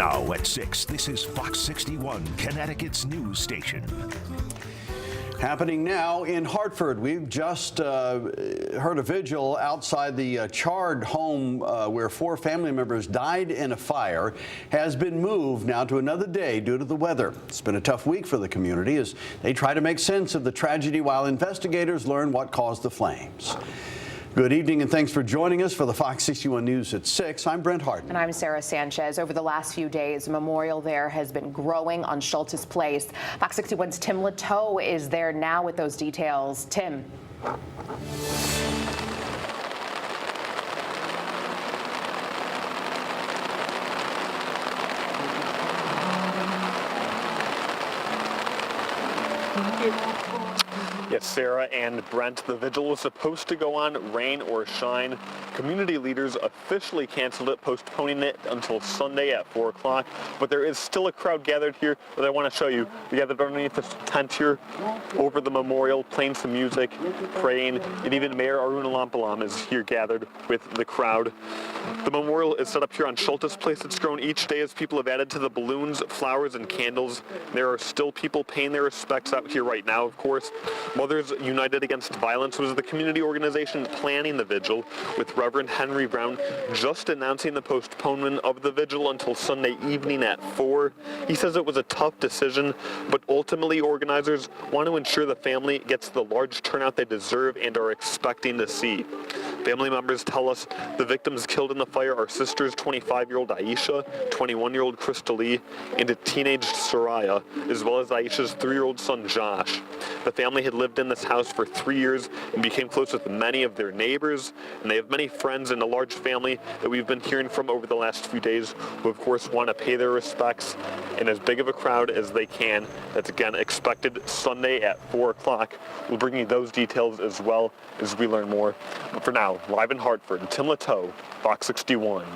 Now at 6, this is Fox 61, Connecticut's news station. Happening now in Hartford. We've just heard a vigil outside the charred home where 4 family members died in a fire has been moved now to another day due to the weather. It's been a tough week for the community as they try to make sense of the tragedy while investigators learn what caused the flames. Good evening and thanks for joining us for the Fox 61 News at 6. I'm Brent Harden. And I'm Sarah Sanchez. Over the last few days, a memorial there has been growing on Schultes Place. Fox 61's Tim Latoe is there now with those details. Tim. Yes, Sarah and Brent, the vigil was supposed to go on rain or shine. Community leaders officially canceled it, postponing it until Sunday at 4 o'clock. But there is still a crowd gathered here that I want to show you. We gathered underneath this tent here over the memorial, playing some music, praying, and even Mayor Aruna Lampalam is here gathered with the crowd. The memorial is set up here on Schultes Place. It's grown each day as people have added to the balloons, flowers, and candles. There are still people paying their respects out here right now, of course. Mothers United Against Violence was the community organization planning the vigil, with Reverend Henry Brown just announcing the postponement of the vigil until Sunday evening at 4. He says it was a tough decision, but ultimately organizers want to ensure the family gets the large turnout they deserve and are expecting to see. Family members tell us the victims killed in the fire are sisters 25-year-old Aisha, 21-year-old Krista Lee, and a teenage Soraya, as well as Aisha's 3-year-old son Josh. The family had lived in this house for 3 years and became close with many of their neighbors, and they have many friends and a large family that we've been hearing from over the last few days who, of course, want to pay their respects in as big of a crowd as they can. That's, again, expected Sunday at 4 o'clock. We'll bring you those details as well as we learn more. But for now, live in Hartford, Tim Latoe, Fox 61.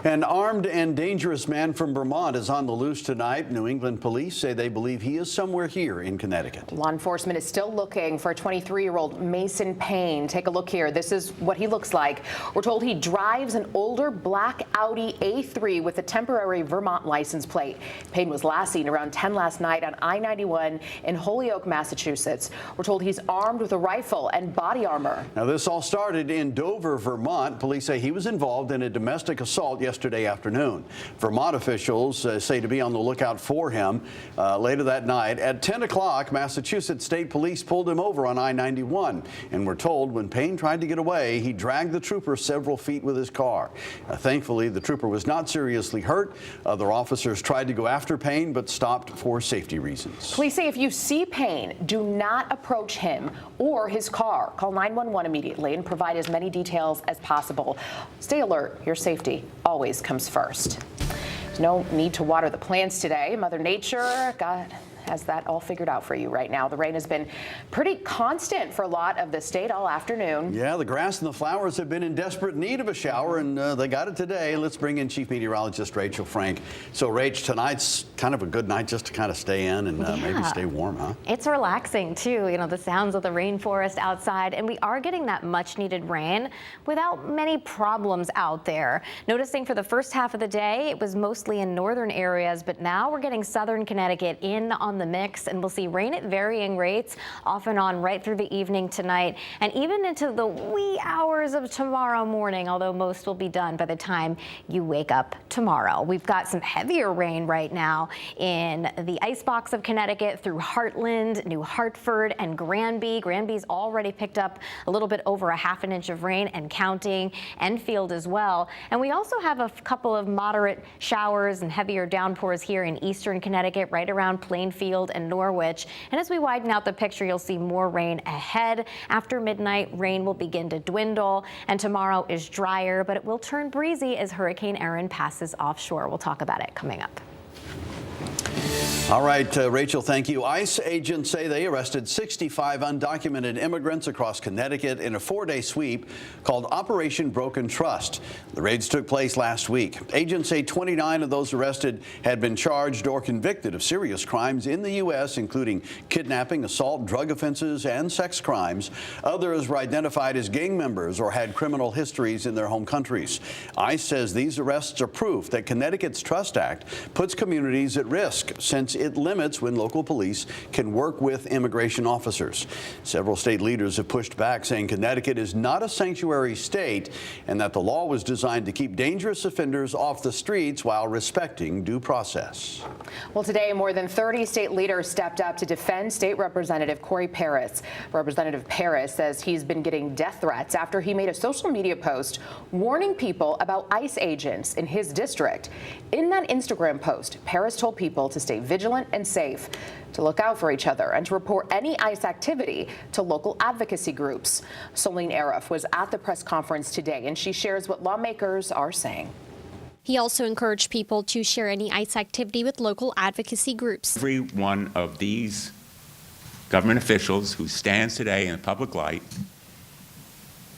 An armed and dangerous man from Vermont is on the loose tonight. New England police say they believe he is somewhere here in Connecticut. Law enforcement is still looking for 23-year-old Mason Payne. Take a look here. This is what he looks like. We're told he drives an older black Audi A3 with a temporary Vermont license plate. Payne was last seen around 10 last night on I-91 in Holyoke, Massachusetts. We're told he's armed with a rifle and body armor. Now, this all started in Dover, Vermont. Police say he was involved in a domestic assault yesterday afternoon. Vermont officials say to be on the lookout for him later that night. At 10 o'clock, Massachusetts State Police pulled him over on I-91. And we're told when Payne tried to get away, he dragged the trooper several feet with his car. Thankfully, the trooper was not seriously hurt. Other officers tried to go after Payne, but stopped for safety reasons. Police say if you see Payne, do not approach him or his car. Call 911 immediately and provide as many details as possible. Stay alert. Your safety always comes first. There's no need to water the plants today. Mother Nature has that all figured out for you right now. The rain has been pretty constant for a lot of the state all afternoon. Yeah, the grass and the flowers have been in desperate need of a shower, and they got it today. Let's bring in Chief Meteorologist Rachel Frank. So, Rach, tonight's kind of a good night just to kind of stay in and maybe stay warm, huh? It's relaxing, too. You know, the sounds of the rainforest outside, and we are getting that much-needed rain without many problems out there. Noticing for the first half of the day, it was mostly in northern areas, but now we're getting southern Connecticut in on the mix, and we'll see rain at varying rates off and on right through the evening tonight and even into the wee hours of tomorrow morning, although most will be done by the time you wake up tomorrow. We've got some heavier rain right now in the icebox of Connecticut through Heartland, New Hartford, and Granby. Granby's already picked up a little bit over a half an inch of rain and counting, Enfield as well. And we also have a couple of moderate showers and heavier downpours here in eastern Connecticut, right around Plainfield and Norwich. And as we widen out the picture, you'll see more rain ahead. After midnight, rain will begin to dwindle, and tomorrow is drier, but it will turn breezy as Hurricane Erin passes offshore. We'll talk about it coming up. All right, Rachel, thank you. ICE agents say they arrested 65 undocumented immigrants across Connecticut in a 4-day sweep called Operation Broken Trust. The raids took place last week. Agents say 29 of those arrested had been charged or convicted of serious crimes in the U.S., including kidnapping, assault, drug offenses, and sex crimes. Others were identified as gang members or had criminal histories in their home countries. ICE says these arrests are proof that Connecticut's Trust Act puts communities at risk, since it limits when local police can work with immigration officers. Several state leaders have pushed back, saying Connecticut is not a sanctuary state and that the law was designed to keep dangerous offenders off the streets while respecting due process. Well, today, more than 30 state leaders stepped up to defend State Representative Corey Paris. Representative Paris says he's been getting death threats after he made a social media post warning people about ICE agents in his district. In that Instagram post, Paris told people to stay vigilant and safe, to look out for each other, and to report any ICE activity to local advocacy groups. Solene Arif was at the press conference today, and she shares what lawmakers are saying. He also encouraged people to share any ICE activity with local advocacy groups. Every one of these government officials who stands today in the public light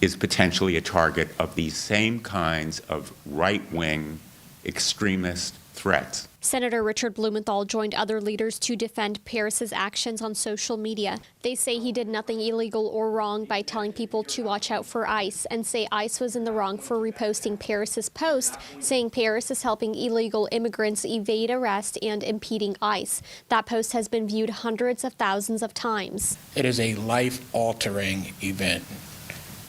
is potentially a target of these same kinds of right-wing extremist threats. Senator Richard Blumenthal joined other leaders to defend Paris's actions on social media. They say he did nothing illegal or wrong by telling people to watch out for ICE, and say ICE was in the wrong for reposting Paris's post, saying Paris is helping illegal immigrants evade arrest and impeding ICE. That post has been viewed hundreds of thousands of times. It is a life-altering event.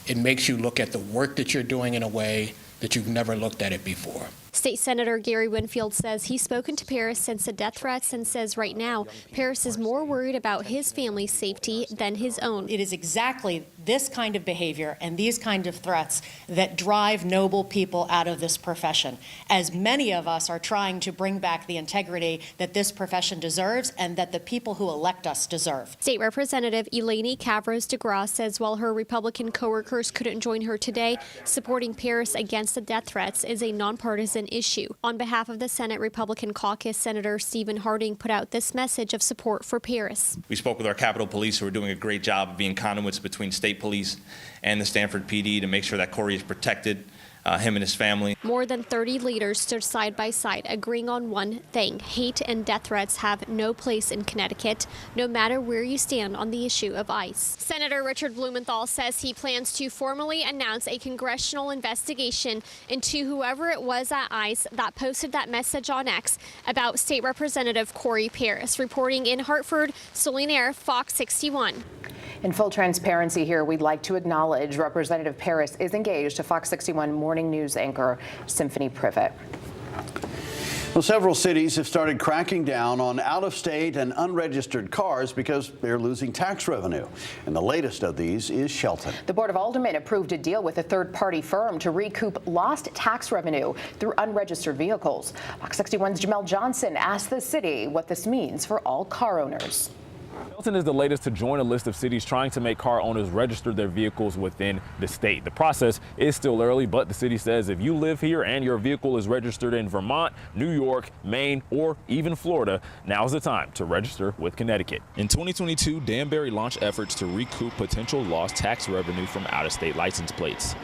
It makes you look at the work that you're doing in a way that you've never looked at it before. State Senator Gary Winfield says he's spoken to Paris since the death threats and says right now Paris is more worried about his family's safety than his own. It is exactly this kind of behavior and these kind of threats that drive noble people out of this profession, as many of us are trying to bring back the integrity that this profession deserves and that the people who elect us deserve. State Representative Eleni Cavros DeGrasse says while her Republican coworkers couldn't join her today, supporting Paris against the death threats is a nonpartisan issue. On behalf of the Senate Republican caucus, Senator Stephen Harding put out this message of support for Paris. We spoke with our Capitol Police, who are doing a great job of being conduits between state police and the Stanford PD to make sure that Corey is protected, him and his family. More than 30 leaders stood side by side, agreeing on one thing: hate and death threats have no place in Connecticut, no matter where you stand on the issue of ICE. Senator Richard Blumenthal says he plans to formally announce a congressional investigation into whoever it was at ICE that posted that message on X about State Representative Corey Paris. Reporting in Hartford, Solene Arif, Fox 61. In full transparency here, we'd like to acknowledge Representative Paris is engaged to Fox 61 morning news anchor Symphony Privet. Well, several cities have started cracking down on out-of-state and unregistered cars because they're losing tax revenue. And the latest of these is Shelton. The Board of Aldermen approved a deal with a third-party firm to recoup lost tax revenue through unregistered vehicles. Fox 61's Jamel Johnson asked the city what this means for all car owners. Shelton is the latest to join a list of cities trying to make car owners register their vehicles within the state. The process is still early, but the city says if you live here and your vehicle is registered in Vermont, New York, Maine, or even Florida, now's the time to register with Connecticut. In 2022, Danbury launched efforts to recoup potential lost tax revenue from out-of-state license plates.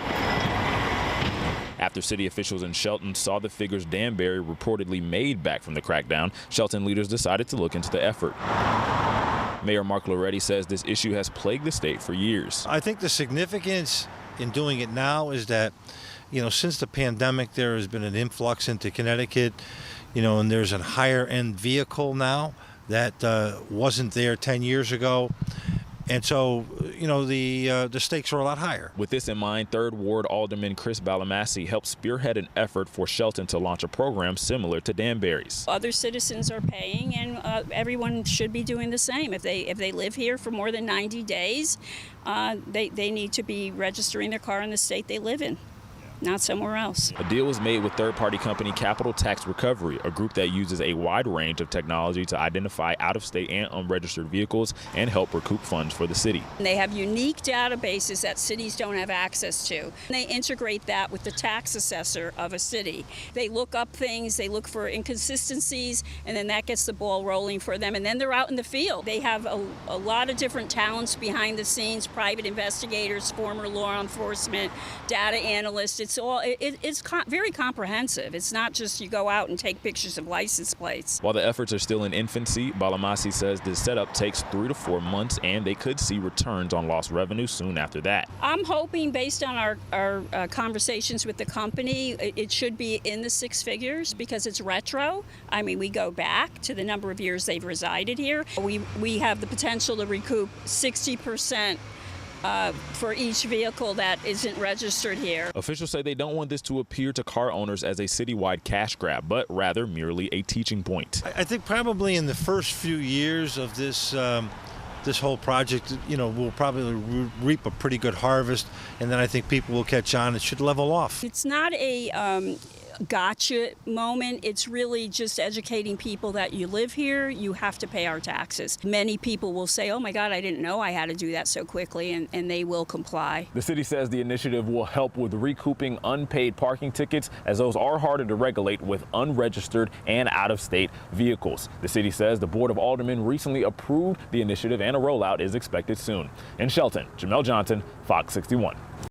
After city officials in Shelton saw the figures Danbury reportedly made back from the crackdown, Shelton leaders decided to look into the effort. Mayor Mark Loretti says this issue has plagued the state for years. I think the significance in doing it now is that, since the pandemic, there has been an influx into Connecticut, and there's a higher end vehicle now that wasn't there 10 years ago. And so, the stakes are a lot higher. With this in mind, 3rd Ward Alderman Chris Balamassi helped spearhead an effort for Shelton to launch a program similar to Danbury's. Other citizens are paying, and everyone should be doing the same. If they live here for more than 90 days, they need to be registering their car in the state they live in. not somewhere else. A deal was made with third-party company Capital Tax Recovery, a group that uses a wide range of technology to identify out-of-state and unregistered vehicles and help recoup funds for the city. They have unique databases that cities don't have access to. And they integrate that with the tax assessor of a city. They look up things, they look for inconsistencies, and then that gets the ball rolling for them. And then they're out in the field. They have a lot of different talents behind the scenes, private investigators, former law enforcement, data analysts. It's very comprehensive. It's not just you go out and take pictures of license plates. While the efforts are still in infancy, Balamasi says this setup takes 3 to 4 months and they could see returns on lost revenue soon after that. I'm hoping, based on our conversations with the company, it should be in the 6 figures because it's retro. I mean, we go back to the number of years they've resided here. We have the potential to recoup 60% for each vehicle that isn't registered here. Officials say they don't want this to appear to car owners as a citywide cash grab, but rather merely a teaching point. I think probably in the first few years of this this whole project, we'll probably reap a pretty good harvest, and then I think people will catch on. It should level off. It's not a gotcha moment. It's really just educating people that you live here, you have to pay our taxes. Many people will say, oh my God, I didn't know I had to do that so quickly, and they will comply. The city says the initiative will help with recouping unpaid parking tickets, as those are harder to regulate with unregistered and out-of-state vehicles. The city says the Board of Aldermen recently approved the initiative and a rollout is expected soon. In Shelton, Jamel Johnson, Fox 61.